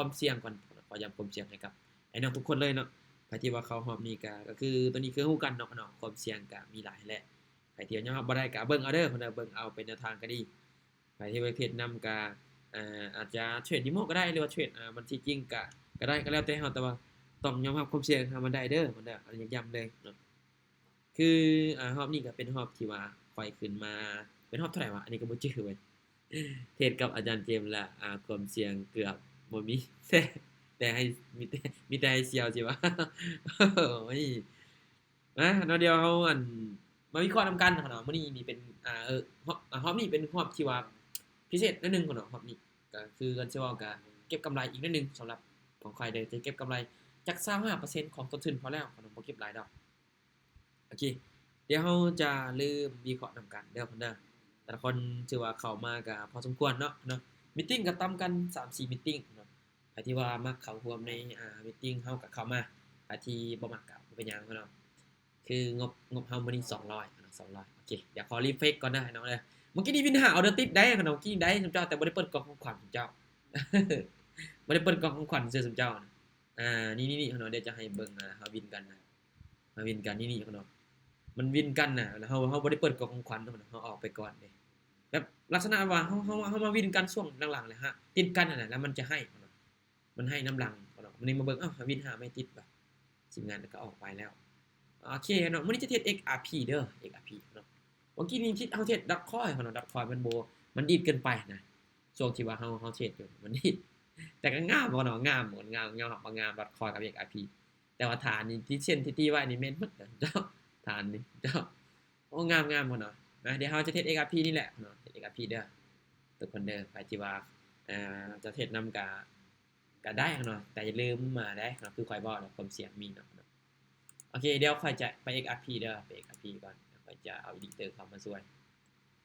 ความเสี่ยงก่อนขอย้ำความเสี่ยงให้กับไอ้น้องทุกคนเลยเนาะใครที่ว่าเข้ารอบนี้ก็คือตัวนี้คือฮู้กันเนาะความเสี่ยงก็มีหลายแหละใครที่ยอมรับบ่ได้ก็เบิ่งเอาเด้อเพิ่นน่ะเบิ่งเอาเป็นแนวทางก็ดีใครที่ไปเทรดนำก็อาจจะเทรด Demo ก็ได้หรือว่าเทรดมันที่จริงก็ได้ก็แล้วแต่เฮาแต่ว่าต้องยอมรับความเสี่ยงให้มันได้เด้อมันเด้ออันนี้ย้ำเลยเนาะคือรอบนี้ก็เป็นรอบที่ว่าค่อยขึ้นมาเป็นรอบเท่าไหร่วะอันนี้ก็บ่จื้อเว้ยเทรดกับอาจารย์เจมส์แล้วความเสี่ยงเกือบบ่มีแต่ให้มีแต่ให้เสี่ยวสิวะโอ้ยเนาะเดี๋ยวเรามาวิเคราะห์นำกันเนาะมื้อนี้นี่เป็นรอบนี้เป็นรอบที่ว่าพิเศษนิดหนึ่งเนาะรอบนี้ก็คือกันสิเว้าก็เก็บกำไรอีกนิดหนึ่งสำหรับของข้อยเด้อจะเก็บกำไรจัก25%ของต้นทุนพอแล้วบ่เก็บหลายดอกโอเคเดี๋ยวเราจะเริ่มวิเคราะห์นำกันเด้อเพิ่นเด้อแต่ละคนถือว่าเข้ามาก็พอสมควรเนาะมีตติงก็ต่ำกัน 3-4 มีตติงเนาะใครที่ว่ามักเข้าร่วมในมีตติงเฮาก็เข้ามาใครที่บ่มักก็บ่เป็นหยังเนาะคืองบเฮามื้อนี้200เนาะ200โอเคเดี๋ยวขอรีเฟรชก่อนนะให้น้องเด้อเมื่อกี้นี้วินหาออเดอร์ติดได้เนาะเมื่อกี้ได้ซุมเจ้าแต่บ่ได้เปิดกล่องของขวัญซุมเจ้าบ่ได้เปิดกล่องของขวัญซื่อซุมเจ้าน่ะนี่ๆเนาะเดี๋ยวจะให้เบิ่งเฮาวินกันนะเฮาวินกันนี่ๆเนาะมันวินกันน่ะแล้วเฮาบ่ได้เปิดกล่องของขวัญเนาะเฮาออกไปก่อนเด้แบบลักษณะว่าเฮามาวินกันช่วงหลังๆเลยฮะติดกันนั่นน่ะแล้วมันจะให้เนาะมันให้น้ำหลังเนาะมื้อนี้มาเบิ่งอ้าววินหาไม่ติดว่ะทีมงานก็ออกไปแล้วโอเคเนาะมื้อนี้จะเทรด XRP เด้อ XRP เนาะเมื่อกี้นี้คิดเฮาเทรด Dotcoin เนาะ Dotcoin มันดีดเกินไปนะช่วงที่ว่าเฮาเทรดอยู่มันดีดแต่ก็งามบ่เนาะงามบ่งามDotcoin กับ XRP แต่ว่าฐานนี่ที่เช่นที่ตีไว้นี่แม่นหมดเจ้าฐานนี่เจ้าโอ้งามบ่เนาะเดี๋ยวเฮาจะเทรด XRP นี่แหละเนาะเทรด XRP เด้อทุกคนเด้อใครที่ว่าจะเทรดนำก็ได้เนาะแต่อย่าลืมมาได้เนาะคือข้อยบอกเนาะความเสี่ยงมีเนาะโอเคเดี๋ยวข้อยจะไป XRP เด้อไป XRP ก่อนข้อยจะเอา editor เข้ามาช่วย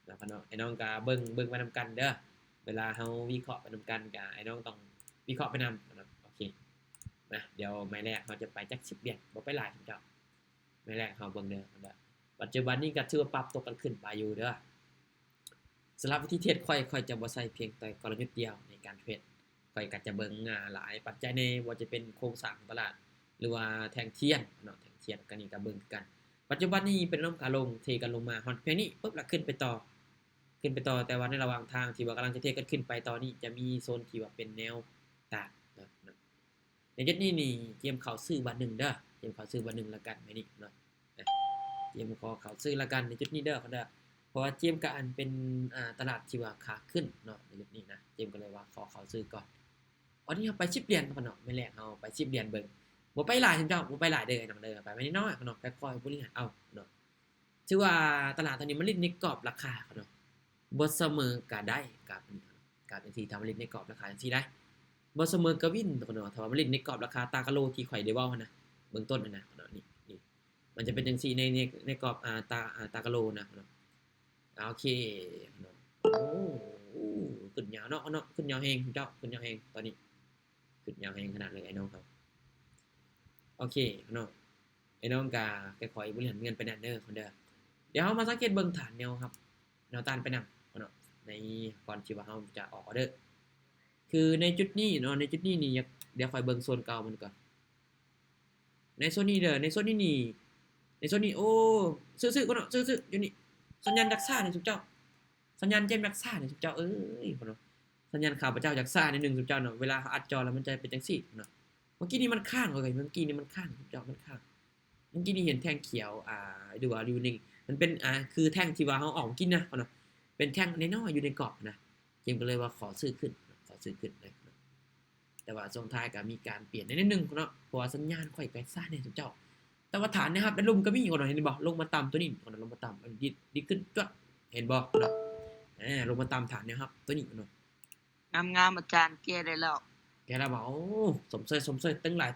เนาะไอ้น้องก็เบิ่งไปนำกันเด้อเวลาเฮาวิเคราะห์ไปนำกันก็ไอ้น้องต้องวิเคราะห์ไปนำเนาะโอเคนะเดี๋ยวไม้แรกเฮาจะไปจัก10เหรียญบ่ไปหลายเจ้าไม้แรกเฮาเบิ่งเด้อปัจจุบันนี้ก็ถือว่าปรับตัวกันขึ้นไปอยู่เด้อสำหรับวิธีเทรดข้อยจะบ่ใช้เพียงแต่กลยุทธ์เดียวในการเทรดข้อยก็จะเบิ่งหลายปัจจัยในบ่ว่าจะเป็นโครงสร้างของตลาดหรือว่าแท่งเทียนเนาะแท่งเทียนก็นี่ก็เบิ่งคือกันปัจจุบันนี้เป็นลมขาลงเทกันลงมาฮอดแค่นี้ปึ๊บแล้วขึ้นไปต่อแต่ว่าในระหว่างทางที่ว่ากำลังจะเทกันขึ้นไปต่อนี้จะมีโซนที่ว่าเป็นแนวต้านเนาะในจุดนี้นี่เตรียมเข้าซื้อบาท1เด้อเตรียมเข้าซื้อบาท1แล้วกันมื้อนี้เนาะเตรียมขอเข้าซื้อแล้วกันในจุดนี้เด้อเพราะว่าเตรียมก็อันเป็นตลาดที่ว่าขาขึ้นเนาะในจุดนี้นะเตรียมก็เลยว่าขอเข้าซื้อก่อนอันนี้เฮาไป10เหรียญเนาะไม่แลกเฮาไป10เหรียญเบิ่งบ่ไปหลายเจ้าบ่ไปหลายเด้อน้องเด้อไปน้อยๆเนาะค่อยๆบริหารเอาเนาะถือว่าตลาดตอนนี้มันเล่นในกรอบราคาเนาะบ่เสมอก็ได้กับจังซี่ถ้ามันเล่นในกรอบราคาจังซี่ได้บ่เสมอก็วินเนาะถ้าว่ามันเล่นในกรอบราคาตากะโลที่ข่อยได้เว้าหั่นน่ะเบื้องต้นนั่นน่ะเนาะนี่มันจะเป็นจังซี่ในกรอบตากะโลนะเนาะโอเคเนาะโอ้ขึ้นยาวเนาะขึ้นยาวแฮงเจ้าขึ้นยาวแฮงตอนนี้ขึ้นยาวแฮงขนาดเลยไอ้น้องครับโอเคเนาะไอ้น้องก็ค่อยๆบริหารเงินไปนั่นเด้อคนเด้อเดี๋ยวเฮามาสังเกตเบิ่งฐานแนวครับแนวต้านไปนำเนาะในก่อนที่ว่าเฮาจะออกออร์เดอร์คือในจุดนี้เนาะในจุดนี้นี่เดี๋ยวค่อยเบิ่งโซนเก่ามันก่อนในโซนนี้เด้อในโซนนี้นี่ในโซนนี้โอ้ซื้อๆก่อนเนาะซื้อๆอยู่นี่สัญญาณดักซ่านี่สุเจ้าสัญญาณแจ่มดักซ่านี่สุเจ้าเอ้ยเนาะสัญญาณข้าพเจ้าดักซ่านิดนึงสุเจ้าเนาะเวลาอัดจอแล้วมันจะเป็นจังซี่เนาะเมื่อกี้นี้มันค้างเลยเมื่อกี้นี้มันค้างสุเจ้ามันค้างเมื่อกี้นี้เห็นแท่งเขียวดูว่าอยู่นี่มันเป็นคือแท่งที่ว่าเฮาออกกินนะเนาะเป็นแท่งน้อยๆอยู่ในกรอบนะเกมก็เลยว่าขอซื้อขึ้นเลยแต่ว่าช่วงท้ายก็มีการเปลี่ยนนิดนึงเนาะเพราะว่าสัญญาณค่อยไปซ่าเนี่ยสุเจ้าแต่ว่าฐานนะครับเป็นลมก็มีคนเห็นบ่ลงมาต่ำตัวนี้คนลงมาต่ำมันดีขึ้นจ้ะเห็นบ่เนาะลงมาต่ำฐานเนี่ยครับตัวนี้เนาะงามๆอาจารย์แก้ได้แล้วแกแล้วบอกโอ้สมเสยตึงหลาย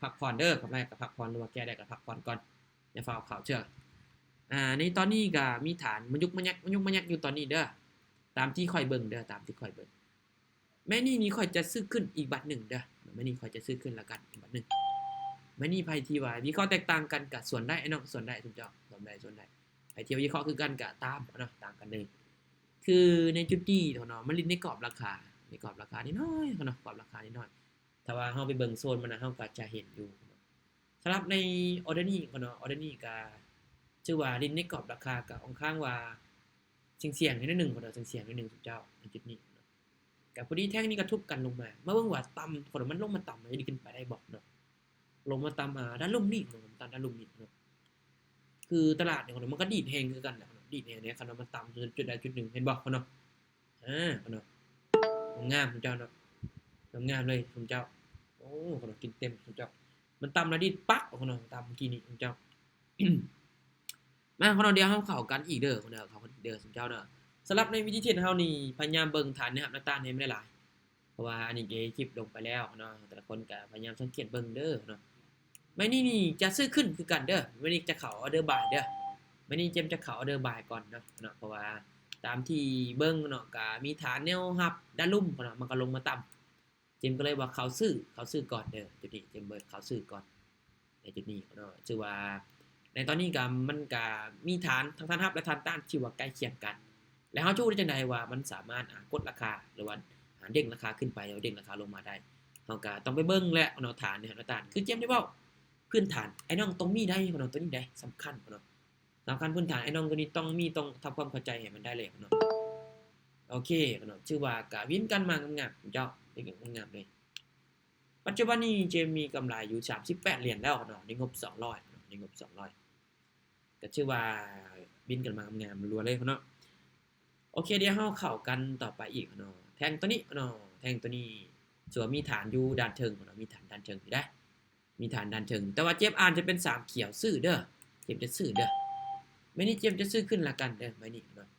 พักผ่อนเด้อครับแรกก็พักผ่อนหรือว่าแกได้ก็พักผ่อนก่อนอย่าฟ้าวข่าวเชื่อในตอนนี้ก็มีฐานมันยุกมันยักอยู่ตอนนี้เด้อตามที่ค่อยเบิ่งเด้อตามที่ค่อยเบิ่งแม่นี่ค่อยจะซื้อขึ้นอีกบัตร1เด้อแม่นี่ค่อยจะซื้อขึ้นแล้วกันอีกบัตร1แม่นี่ไผที่ว่าวิเคราะห์แตกต่างกันก็ส่วนได้เนาะส่วนได้ทุกเจ้าส่วนได้ไผที่วิเคราะห์คือกันก็ตามเนาะต่างกันเลยคือในจุดนี้เนาะมันลิ้นในกรอบราคา ในกรอบราคานิดน้อยเนาะกรอบราคานิดน้อยถ้าว่าเฮาไปเบิ่งโซนมันนะเฮาก็จะเห็นอยู่สำหรับในออร์เดอร์นี้เนาะออร์เดอร์นี้ก็ชื่อว่าลิ้นในกรอบราคาก็ค่อนข้างว่าเสี่ยงๆนิดนึงเนาะเสี่ยงๆนิดนึงทุกเจ้าในจุดนี้เนาะก็พอดีแท่งนี้กระทบกันลงมาเมื่อเบิ่งว่าต่ำคนมันลงมาต่ำมันจะขึ้นไปได้บ่เนาะลงมาต่ำด้านลุ่มนี่เนาะด้านลุ่มนี่เนาะคือตลาดเนี่ยมันก็ดีดแฮงคือกันแหละดีดแฮงเนี่ยคันมันต่ำจุดใดจุดหนึ่งเห็นบ่เนาะเนาะงามทุกเจ้าเนาะงามเลยทุกเจ้าโอ้คนกินเต็มทุกเจ้ามันต่ำแล้วดิปักคนต่ำเมื่อกี้นี้ทุกเจ้า มาคนเดียวเฮาเข้ากันอีกเด้อคนเดียวเข้ากันอีกเด้อทุกเจ้าเนาะสำหรับในวิธีเทรดเฮานี่พยายามเบิ่งฐานนะครับหน้าตาให้มันได้หลายเพราะว่าอันนี้เกคลิปลงไปแล้วเนาะแต่ละคนก็พยายามสังเกตเบิ่งเด้อเนาะไม่นี่จะซื้อขึ้นคือกันเด้อไม่นี่จะเข้าออเดอร์บายเด้อไม่นี่เจมจะเข้าออเดอร์บายก่อนเนาะเพราะว่าตามที่เบิ่งเนาะก็มีฐานแนวรับด้านลุ่มเนาะมันก็ลงมาต่ำเจมก็เลยว่าเขาซื้อก่อนเด้อจุดนี้เจมเบิดเขาซื้อก่อนในจุดนี้เนาะชื่อว่าในตอนนี้ก็มันก็มีฐานทั้งฐานรับและฐานต้านที่ว่าใกล้เคียงกันแล้วเฮาจู้ได้จังได๋ว่ามันสามารถกดราคาหรือว่าเด้งราคาขึ้นไปแล้วเด้งราคาลงมาได้เฮาก็ต้องไปเบิ่งแหละเนาะฐานเนี่ยฐานคือเจมได้เว้าพื้นฐานไอ้น้องต้องมีได้เนาะตัวนี้ได้สำคัญเนาะสำคัญพื้นฐานไอ้น้องตัวนี้ต้องทำความเข้าใจให้มันได้เลยเนาะโอเคเนาะชื่อว่าก็วินกันมางามๆเจ้าเป็นงามเลยปัจจุบันนี้เจมมีกำไรอยู่38เหรียญแล้วเนาะในงบ200เนาะในงบ200ก็ชื่อว่าบินกันมางามๆรัวเลยเนาะโอเคเดี๋ยวเฮาเข้ากันต่อไปอีกเนาะแทงตัวนี้เนาะแทงตัวนี้ส่วนมีฐานอยู่ด้านเทิงเนาะมีฐานด้านเทิงอยู่ได้มีฐานด้านเทิงแต่ว่าเจมอ่านจะเป็น3เขียวซื้อเด้อเจมจะซื้อเด้อไม่นี่เจมจะซื้อขึ้นละกันเด้อไม่นี่เนาะ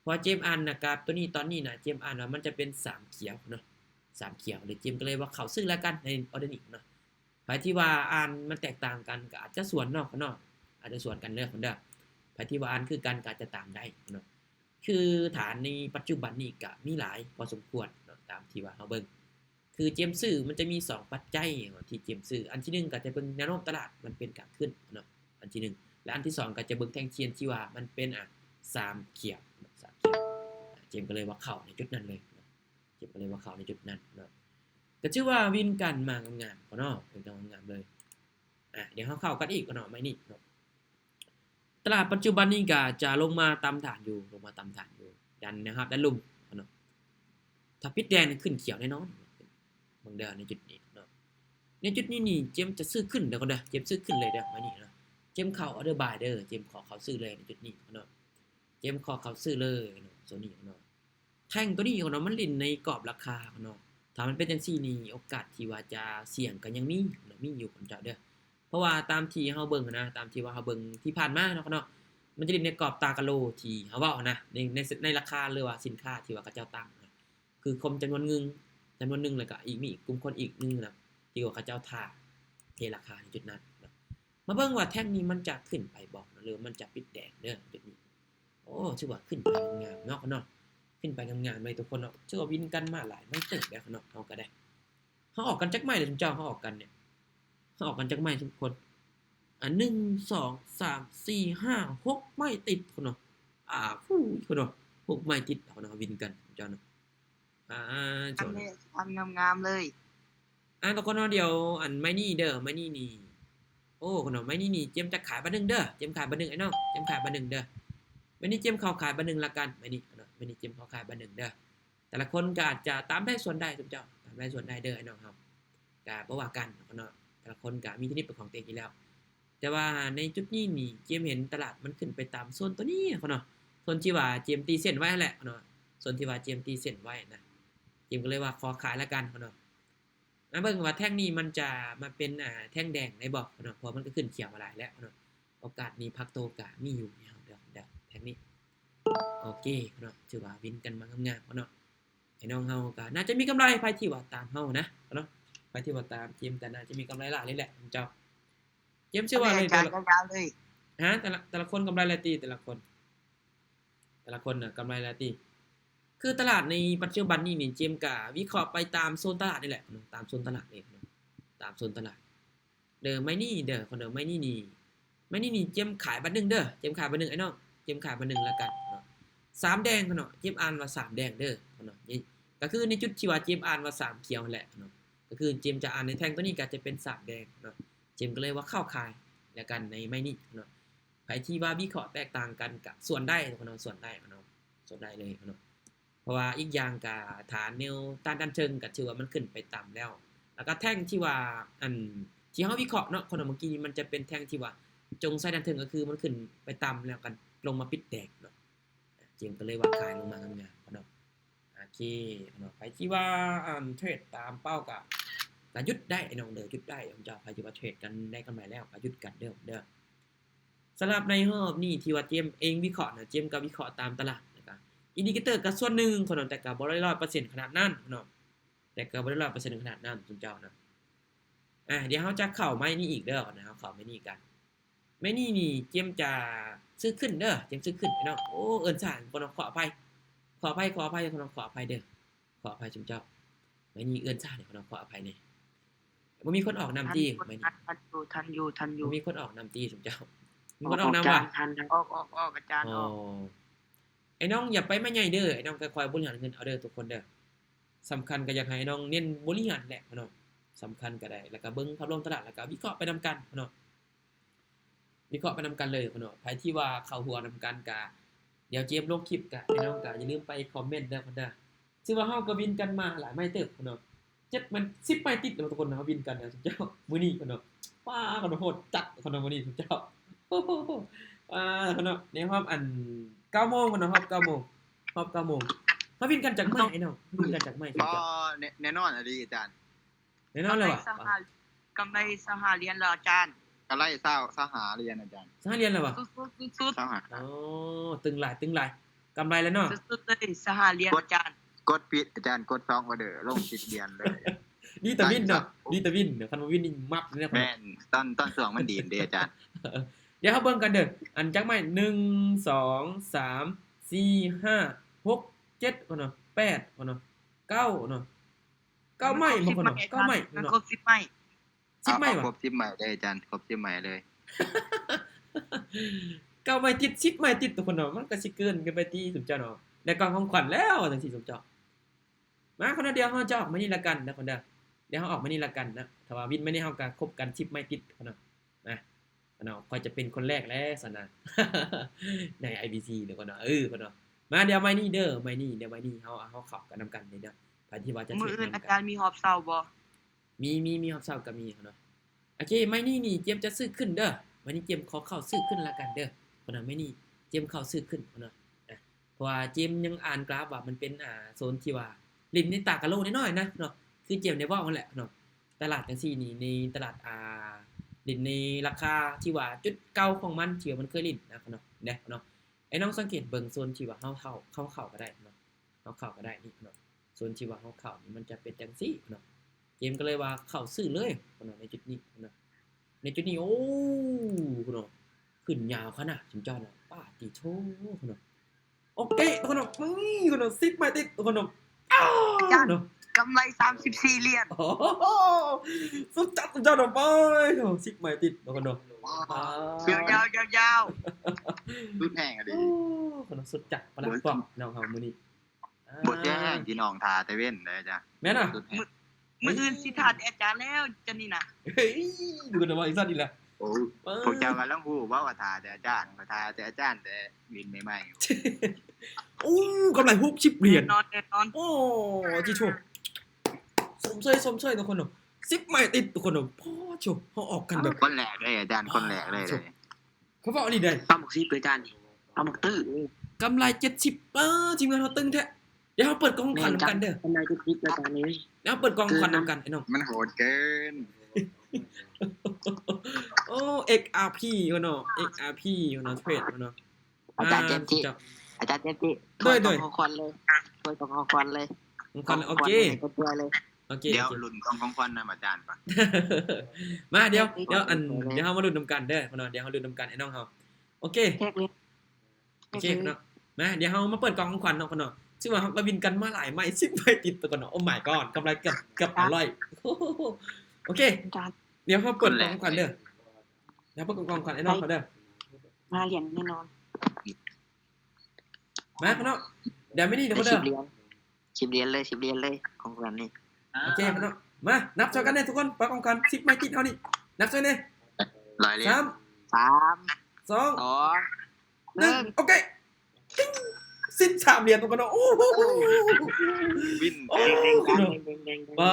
พอเจมอ่านนะครับตัวนี้ตอนนี้นะเจมอ่านว่ามันจะเป็น3เขียวเนาะ3เขียวเลยเจมก็เลยว่าเขาซื้อละกันในออเดอร์นี้เนาะใครที่ว่าอ่านมันแตกต่างกันก็อาจจะสวนเนาะอาจจะสวนกันเด้อคนเด้อใครที่ว่าอ่านคือกันก็อาจจะตามได้เนาะคือฐานในปัจจุบันนี้ก็มีหลายพอสมควรเนาะตามที่ว่าเฮาเบิ่งคือเจมซื้อมันจะมี2ปัจจัยที่เจมซื้ออันที่1ก็จะเบิ่งแนวโน้มตลาดมันเป็นการขึ้นเนาะอันที่1และอันที่2ก็จะเบิ่งแท่งเทียนที่ว่ามันเป็น3เขียว3เขียวเจมก็เลยว่าเข้าในจุดนั้นเลยเนาะเจมก็เลยว่าเข้าในจุดนั้นเนาะก็ชื่อว่าวินกันมางามๆเนาะเป็นงามเลยเดี๋ยวเฮาเข้ากันอีกเนาะไม่นี่เนาะตลาดปัจจุบันนี้ก็จะลงมาตามฐานอยู่ดันนะครับด้านลุ่มเนาะถ้าปิดแดงขึ้นเขียวแน่นอนบางเดือนในจุดนี้เนาะในจุดนี้นี่เจมจะซื้อขึ้นเดี๋ยวก่อนเด้อเจมซื้อขึ้นเลยเด้อมานี่เนาะเจมเข้าออเดอร์บายเด้อเจมขอเขาซื้อเลยในจุดนี้เนาะเจมขอเขาซื้อเลยเนาะโซนี้เนาะแท่งตัวนี้เนาะมันลิ้นในกรอบราคาเนาะถ้ามันเป็นจังซี่นี่โอกาสที่ว่าจะเสี่ยงก็ยังมีอยู่คนเจ้าเด้อเพราะว่าตามที่เฮาเบิ่งนะตามที่ว่าเฮาเบิ่งที่ผ่านมาเนาะมันจะลิ้นในกรอบตากะโลที่เฮาเว้านะในราคาหรือว่าสินค้าที่ว่าเขาเจ้าตั้งคือคมจำนวนนึงแล้วก็อีกมีกลุ่มคนอีกนึงนะที่ว่าเขาเจ้าท่าเทราคาในจุดนั้นนะมาเบิ่งว่าแท่งนี้มันจะขึ้นไปบ่หรือมันจะปิดแดงเด้อจุดนี้โอ้ชื่อว่าขึ้นไปงามเนาะขึ้นไปงามๆเลยทุกคนเนาะชื่อว่าวินกันมาหลายไม่ตึกแล้วเนาะเฮาก็ได้เฮาออกกันจักไม้เลยทุกเจ้าเฮาออกกันเนี่ยเฮาออกกันจักไม้ทุกคน1 2 3 4 5 6ไม้ติดคนเนาะฟู้คนเนาะ6ไม้ติดเฮาเนาะวินกันเจ้าเนาะทำเนี่ยทำงามๆเลยทุกคนเนาะเดี๋ยวไม้นี่เด้อไม้นี่นี่โอ้คนเนาะไม้นี่เจมจะขายบัดนึงเด้อเจมขายบัดนึงไอ้น้องเจมขายบัดนึงเด้อไม้นี่เจมเข้าขายบัดนึงละกันไม้นี่เนาะไม้นี่เจมเข้าขายบัดนึงเด้อแต่ละคนก็อาจจะตามได้ส่วนได้ทุกเจ้าตามได้ส่วนได้เด้อไอ้น้องเฮาก็บ่ว่ากันเนาะแต่ละคนก็มีเทคนิคเป็นของตัวเองอยู่แล้วแต่ว่าในจุดนี้นี่เจมเห็นตลาดมันขึ้นไปตามโซนตัวนี้เนาะโซนที่ว่าเจมตีเส้นไว้แหละเนาะโซนที่ว่าเจมตีเส้นไว้นะเจมก็เลยว่าขอขายละกันเนาะเบิ่งว่าแท่งนี้มันจะมาเป็นแท่งแดงได้บ่เนาะเพราะมันก็ขึ้นเขียวมาหลายแล้วเนาะโอกาสมีพักโตก็มีอยู่เดี๋ยวแท่งนี้โอเคเนาะถือว่าวินกันมางามๆเนาะไอ้น้องเฮาก็น่าจะมีกำไรภายที่ว่าตามเฮานะเนาะภายที่ว่าตามเจมก็น่าจะมีกำไรหลายเลยแหละเจ้าเจมเชื่อว่าเลยแต่ละคนกำไรหลายตีแต่ละคนน่ะกำไรหลายตีคือตลาดในปัจจุบันนี้นี่เจมก็วิเคราะห์ไปตามโซนตลาดนี่แหละตามโซนตลาดนี่ตามโซนตลาดเด้อไม้นี่เด้อคนเด้อไม้นี่เจมขายบัดนึงเด้อเจมขายบัดนึงไอ้น้องเจมขายบัดนึงแล้วกันเนาะ3แดงเนาะเจมอ่านว่า3แดงเด้อเนาะนี่ก็ ก็คือในจุดที่ว่าเจมอ่านว่า3เขียวนั่นแหละเนาะก็คือเจมจะอ่านในแท่งตัวนี้ก็จะเป็น3แดงเนาะเจมก็เลยว่าเข้าข่ายแล้วกันในไม่นี้เนาะไผที่ว่าวิเคราะห์แตกต่างกันก็ส่วนได้เนาะส่วนได้เนาะส่วนได้เลยเนาะเพราะว่าอีกอย่างก็ฐานแนวต้านด้านเชิงก็ถือว่ามันขึ้นไปต่ำแล้วก็แท่งที่ว่าอันที่เฮาวิเคราะห์เนาะคนเมื่อกี้มันจะเป็นแท่งที่ว่าจงไซด้านเทิงก็คือมันขึ้นไปต่ำแล้วกันลงมาปิดแดงเนาะเจมก็เลยว่าขายลงมางามๆเนาะโอเคเนาะใครที่ว่าเทรดตามเป้าก็หยุดได้น้องเด้อหยุดได้ผมจะใครที่ว่าเทรดกันได้กำไรแล้วก็หยุดกันเด้อสำหรับในรอบนี้ที่ว่าเจมเองวิเคราะห์นะเจมก็วิเคราะห์ตามตลาดนะครับอินดิเคเตอร์ก็ส่วนหนึ่งคนแต่ก็บ่ได้ 100% ขนาดนั้นเนาะแต่ก็บ่ได้ 100% ขนาดนั้นคุณเจ้านะเดี๋ยวเฮาจะเข้าไม้นี้อีกเด้อนะเฮาเข้าไม้นี้กันไม้นี้นี่เจมจะซื้อขึ้นเด้อเจมซื้อขึ้นเนาะโอ้เอิ้นซ่าคนขออภัยคนขออภัยเด้อขออภัยคุณเจ้าไม้นี้เอิ้นซ่าเนี่ยคนขออภัยนี่บ่มีคนออกนำตีไม้นี้ทันอยู่บ่มีคนออกนำตีคุณเจ้ามีคนออกนำว่ะออกอาจารย์ออกไอ้น้องอย่าไปไม่ใหญ่เด้อไอ้น้องค่อยๆบริหารเงินเอาเด้อทุกคนเด้อสำคัญก็อยากให้น้องเน้นบริหารแหละเนาะสำคัญก็ได้แล้วก็เบิ่งภาพรวมตลาดแล้วก็วิเคราะห์ไปนำกันเนาะวิเคราะห์ไปนำกันเลยเนาะใครที่ว่าเข้าหัวนำกันก็เดี๋ยวเจมลงคลิปก็ไอ้น้องก็อย่าลืมไปคอมเมนต์เด้อคนเด้อซึ่งว่าเฮาก็วินกันมาหลายไม้เติบเนาะ7มัน10ไม้ติดเนาะทุกคนเฮาวินกันนะทุกเจ้ามื้อนี้เนาะว้าคนโหดจัดคนมื้อนี้ทุกเจ้าเนาะในรอบอัน9โมงเนาะรอบ9โมงรอบ9โมงเฮาวินกันจากไม้ไอ้น้องวินกันจากไม้ทุก บ่ เจ้า แน่นอนอะดีอาจารย์ แน่นอนเลยว่ะ กำไรสหเหรียญเหรออาจารย์ ก็ไล่เศร้าสหาเรียนอาจารย์ สหเรียนเลยว่ะ สุด สหา อ๋อตึงหลายกำไรแล้วเนาะ สุดเลยสหเหรียญอาจารย์ กดปิดอาจารย์กด2ออเดอร์ลง10เดือนเลย ดีตะวินเนาะดีตะวินเดี๋ยวคันว่าวินนี่มับเลยนะ แม่นต้นช่วงมันดีนเด้อาจารย์ เดี๋ยวเฮาเบิ่งกันเด้ออันจักไม้1 2 3 4 5 6 7พุ่นเนาะ8พุ่นเนาะ9เนาะ9ไม้บ่พุ่นเนาะ9ไม้ มัน เนาะ ครบ10ไม้ 10ไม้ คร ว่ะ บ10ใหม่เลยอาจารย์ครบ10ใหม่เลย 9ไม้ติด10ไม้ติดทุกคนเนาะมันก็สิเกินกันไปที่สุดเจ้าเนาะแล้วก็ของขวัญแล้วจังซี่สุดเจ้ามาคนเดียวเฮาจะออกมานี่ละกันนะคนเด้อเดี๋ยวเฮาออกมานี่ละกันนะถ้าว่าวินไม่ได้เฮาก็คบกัน10ไม้ติดพุ่นเนาะนะเนาะค่อยจะเป็นคนแรกแล้วซั่นน่ะ ใน IBC เดี๋ยวก่อนเนาะพุ่นเนาะมาเดี๋ยวไม้นี้เด้อไม้นี้เดี๋ยวไม้นี้เฮาเข้ากันนำกันเด้อไผที่ว่าจะ มื้อ เทร อื่ ด น นำ อา กั จารย์มีหอบเซาบ่ มีฮอบเซาก็มีเนาะโอเคไม้นี้นี่เจมจะซื้อขึ้นเด้อไม้นี้เจมขอเข้าซื้อขึ้นละกันเด้อพุ่นน่ะไม้นี้เจมเข้าซื้อขึ้นพุ่นเนาะเพราะว่าเจมยังอ่านกราฟว่ามันเป็นโซนที่ว่าลิ้นในตากะโลน้อยๆนะเนาะคือเจมได้เว้านั่นแหละเนาะตลาดจังซี่นี่ในตลาดลิ้นในราคาที่ว่าจุดเก่าของมันที่ว่ามันเคยลิ้นนะเนาะเนาะไอ้น้องสังเกตเบิ่งโซนที่ว่าเฮาเข้าก็ได้เนาะเฮาเข้าก็ได้นี่เนาะโซนที่ว่าเฮาเข้านี่มันจะเป็นจังซี่เนาะเจมก็เลยว่าเข้าซื้อเลยเนาะในจุดนี้เนาะในจุดนี้โอ้เนาะขึ้นยาวขนาดจุ๊จ้าเนาะป้าติโธเนาะโอเคทุกคนคุณซิปมาติดทุกคนเนาะ กำไร34เหรียญ โอ้สุดจัดเนาะไปซิปมาติดทุกคนเนาะ ยาว รุ่นแห้งอะดี คนสุดจัดพลังปอกน้องเฮามื้อนี้ บทแห้งที่น้องทาแต่เว้นเลยอาจารย์ แม่น่ะ รุ่นแห้ง มื้ออื่นสิทานอาจารย์แล้วจันนี่น่ะ เฮ้ยดูกันว่าอีกซั่นอีกแล้ว โอ้พวกเจ้ากันลังฮู้ว่าทาแต่อาจารย์ทาแต่อาจารย์แต่วินใหม่ โอ้กำไร60เหรียญ นอน โอ้จิโชสมเชยทุกคนเนาะ10ไม้ติดทุกคนเนาะพ่อโชเฮาออกกันแบบ ๆคนแรกเลยอาจารย์คนแรกเลย เขาบอกนี่ได้ ปลาหมึกซีอาจารย์ปลาหมึกตื้อก ำไร70ทีมงานเฮาตึงแท้เดี๋ยวเฮาเปิดกองขวัญนำกันเด้อก ำไรจะพลิกอาจารย์นี้ แล้วเปิดกองขวัญนำกันไอ้น้อง มันโหดเกิน โอ้ XRP เนาะ XRP เนาะเทรดเนาะ อาจารย์เจมส์จิอาจารย์เจมส์จิ ด้วย ของควันเลยช่วยของควันเลย ของขวัญโอเค ก็ช่วยเลย โอเค เดี๋ยวลุ้นกองของควันนะอาจารย์ป่ะ มาเดี๋ยวเดี๋ยวเฮามาลุ้นนำกันเด้อเนาะเดี๋ยวเฮาลุ้นนำกันไอ้น้องเฮาโอเค แค่นี้ โอเคเนาะมาเดี๋ยวเฮามาเปิดกล่องของขวัญเนาะเนาะซึ่งว่าเฮาก็วินกันมาหลายไม้10ไม้ติดตัวก่อนเนาะโอ้ my god กำไรเกือบอร่อยโอเค อาจารย์ เดี๋ยวเฮาเปิดกล่องของขวัญเด้อเดี๋ยวเปิดกล่องของขวัญไอ้น้องเขาเด้อ มาเหรียญแน่นอน มาเนาะเดี๋ยวไม่นี่เดี๋ยว ได้ เด้อ 10เหรียญ 10เหรียญเลย10เหรียญเลยของกันนี่ โอเคพี่น้องมานับช่วยกันเด้ทุกคนปักของกัน10ไม้ติดเฮานี่นับช่วยเด้ ร้อยเหรียญ 3 3 2 2 1โอเคติ๊ง13เหรียญทุกคนเนาะโอ้โห วิน โอ้ แดง พี่น้อง ๆ ว้า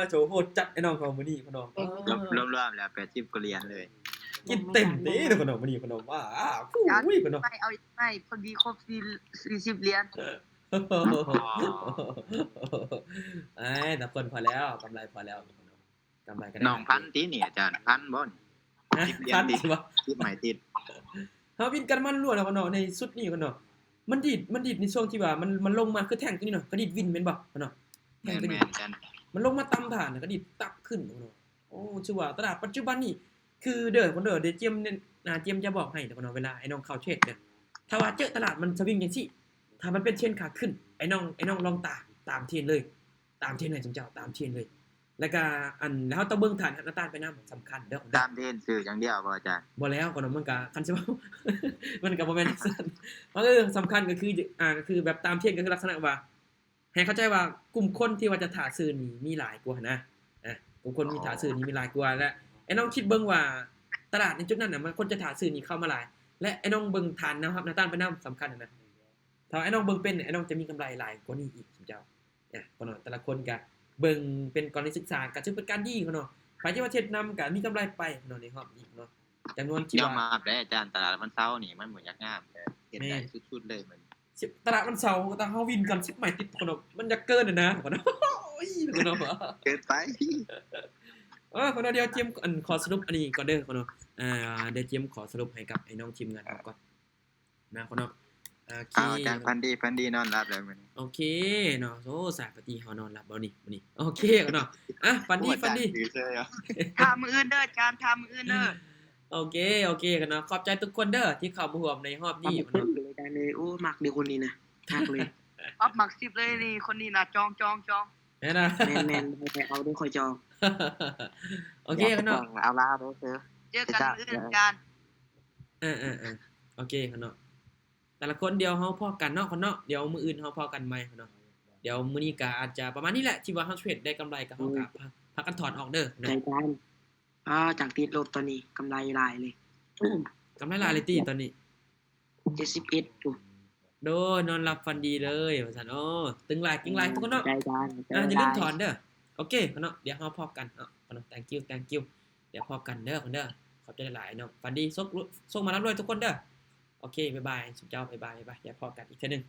โฉโหดจัดไอ้น้องของมื้อนี้พี่น้อง รวมๆแล้ว80กว่าเหรียญเลย กินเต็มเด้ทุกคนเนาะมื้อนี้พี่น้องว้าฟู้ยพี่น้อง ไม่เอาไม่พอดีครบ40เหรียญ ไอ้แต่คนพอแล้วกำไรพอแล้วกำไรก็ได้ น้องพันตีนี่อาจารย์พันบ่น นะ 10เหรียญ พัน ติด สิวะ 10ใหม่ติด เฮาวินกันมันล้วนแล้วกันเนาะในสุดนี้กันเนาะมันดีดในช่วงที่ว่ามันลงมาคือแท่งตัวนี้เนาะก็ดีดวินแม่นบ่เนาะแท่งตัว แม่ นี้ นๆอาจารย์ มันลงมาต่ำผ่านแล้วก็ดีดตับขึ้นเนาะโอ้ชื่อว่าตลาดปัจจุบันนี่คือเด้อคนเด้อเดี๋ยวเจียมเนี่ยเจียมจะบอกให้เดี๋ยวเนาะเวลาไอ้น้องเข้าเทรดเนี่ยถ้าว่าเจอตลาดมันสวิงจังซี่ถ้ามันเป็นเทรนขาขึ้นไอ้น้องลองตามเทรนเลย ตามเทรนให้จังเจ้าตามเทรนเลย แล้วก็แล้วต้องเบิ่งฐานหน้าตาไปนำสำคัญเด้อ ตามเทรนซื้ออย่างเดียวบ่อาจารย์ บ่แล้วก็เนาะมันก็คันสิว่า มันก็บ่แม่นซั่นสำคัญก็คือก็คือแบบตามเทรนก็คือลักษณะว่าให้เข้าใจว่ากลุ่มคนที่ว่าจะถ่าซื้อนี่มีหลายกว่านะกลุ่มคนมีถ่าซื้อนี่มีหลายกว่าและไอ้น้องคิดเบิ่งว่าตลาดในจุดนั้นน่ะมันคนจะถ่าซื้อนี่เข้ามาหลาย และไอ้น้องเบิ่งฐานนะครับหน้าตาไปนำสำคัญนะถ้าไอ้น้องเบิ่งเป็นไอ้น้องจะมีกำไรหลายกว่านี้อีกเจ้าก็เนาะแต่ละคนก็เบิ่งเป็นกรณีศึกษาก็ถือเป็นการดีเนาะใครที่ว่าเทรดนำก็มีกำไรไปเนาะในรอบนี้เนาะจำนวนที่ ยอม ว่า รับได้อาจารย์ตลาดมันเซานี่มันบ่อยากงามแต่เฮ็ดได้สุดๆเลยมัน ตลาดมันเสาร์ตาเฮาวินกัน10ใหม่ติดคนเนาะมันจะเกินนะคนเนาะโอ้ยคนเนาะ เกินไป คนเดียวเจียมขอสรุปอันนี้ก่อนเด้อคนเนาะเดี๋ยวเจียมขอสรุปให้กับไอ้น้องทีมงานก่อนนะคนเนาะโอเค อ้าวอาจารย์พันดีนอนรับแล้วมื้อนี้ โอเคเนาะโซสายปฏิเฮานอนหลับบ่นี่มื้อนี้โอเคเนาะฟันดี ถือเสื้อ ทำมืออื่นเด้อจานทำมืออื่นเด้อ โอเคกันเนาะขอบใจทุกคนเด้อที่เข้ามาร่วมในรอบนี้ นี่ เนาะ เลยได้เลยโอ้มักเดียวคนนี้นะมักเลย อัพหมัก10เลยนี่คนนี้น่ะจอง แม่นะ แมนไปเอาด้วยคอยจอง โอเคกันเนาะ เอาลาเด้อเจอกันมื้ออื่นจาน โอเคกันเนาะแต่ละคนเดียวเฮาพอกันเนาะคนเนาะเดี๋ยวมื้ออื่นเฮาพอกันใหม่เนาะเดี๋ยวมื้อนี้ก็อาจจะประมาณนี้แหละที่ว่าเฮาเทรดได้กำไรก็เฮาก็พากันถอนออกเด้อ ใจจานจากติดลบตอนนี้กำไรหลายเลย กำไรหลายเลยติตอนนี้ 71จุด โดนอนหลับฝันดีเลยว่าซั่นโอ้ตึงหลายกิ้งหลายทุกคนเนาะ ใจจาน อย่าลืมถอนเด้อโอเคคนเนาะเดี๋ยวเฮาพบกันเนาะคนเนาะ thank you เดี๋ยวพบกันเด้อคนเด้อขอบใจหลายๆเนาะฝันดีส่งมารับรวยทุกคนเด้อโอเคบ๊ายบายสุดเจ้าบ๊ายบายเดี๋ยวพบกันอีกเทื่อนึง